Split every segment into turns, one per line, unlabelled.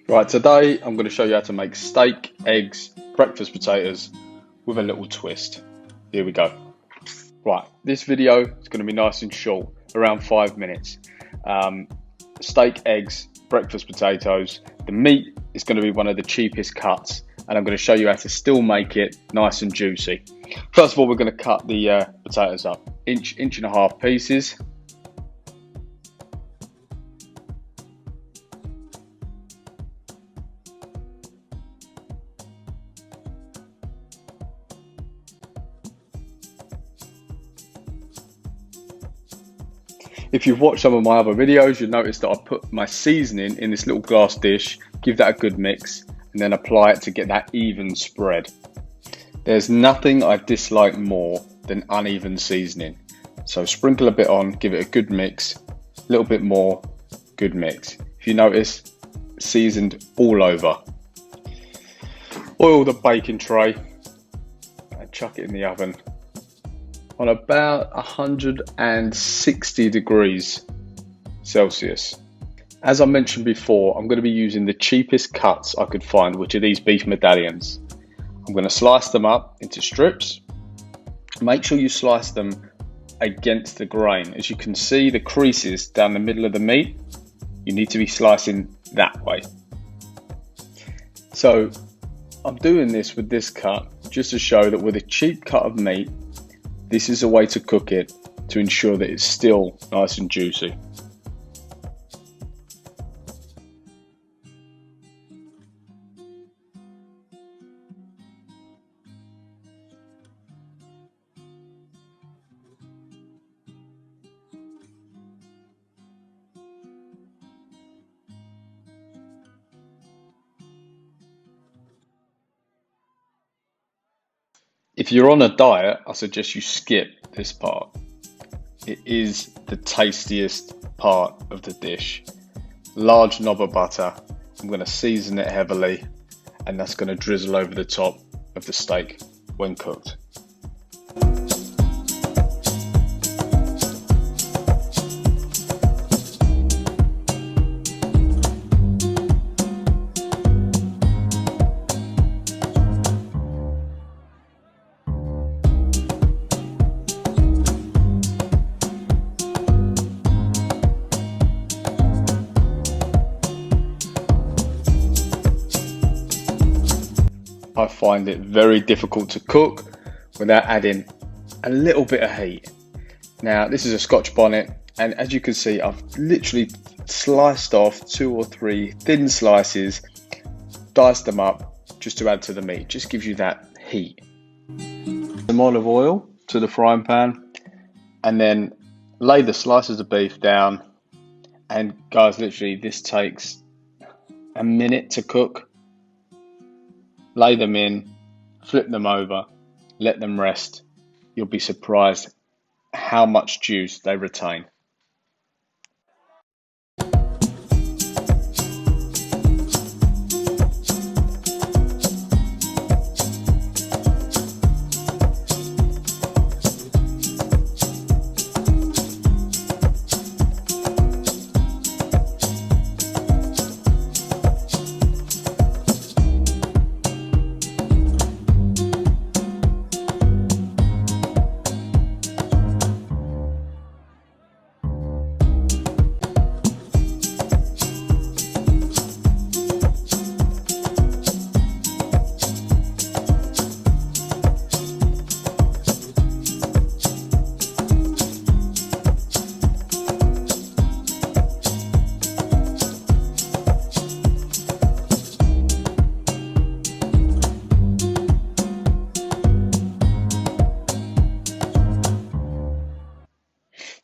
Right, today I'm going to show you how to make steak, eggs, breakfast potatoes with a little twist. Here we go. Right, this video is going to be nice and short, around 5 minutes. Steak, eggs, breakfast potatoes. The meat is going to be one of the cheapest cuts, and I'm going to show you how to still make it nice and juicy. First of all, we're going to cut the potatoes up, inch and a half pieces. If you've watched some of my other videos, you'll notice that I put my seasoning in this little glass dish, give that a good mix, and then apply it to get that even spread. There's nothing I dislike more than uneven seasoning. So sprinkle a bit on, give it a good mix, a little bit more, good mix. If you notice, seasoned all over. Oil the baking tray and chuck it in the oven on about 160 degrees Celsius. As I mentioned before, I'm going to be using the cheapest cuts I could find, which are these beef medallions. I'm going to slice them up into strips. Make sure you slice them against the grain. As you can see, the creases down the middle of the meat, you need to be slicing that way. So I'm doing this with this cut just to show that with a cheap cut of meat, this is a way to cook it to ensure that it's still nice and juicy. If you're on a diet, I suggest you skip this part. It is the tastiest part of the dish. Large knob of butter. I'm going to season it heavily, and that's going to drizzle over the top of the steak when cooked. I find it very difficult to cook without adding a little bit of heat. Now, this is a Scotch Bonnet, and as you can see, I've literally sliced off 2 or 3 thin slices, diced them up just to add to the meat. Just gives you that heat. Some olive oil to the frying pan, and then lay the slices of beef down. And guys, literally this takes a minute to cook. Lay them in, flip them over, let them rest. You'll be surprised how much juice they retain.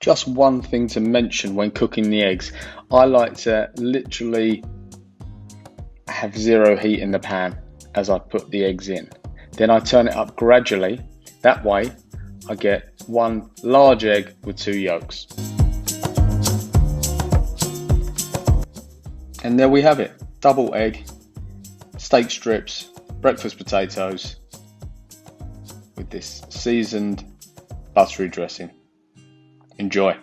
Just one thing to mention when cooking the eggs. I like to literally have 0 heat in the pan as I put the eggs in. Then I turn it up gradually. That way I get 1 large egg with 2 yolks. And there we have it. Double egg, steak strips, breakfast potatoes with this seasoned buttery dressing. Enjoy.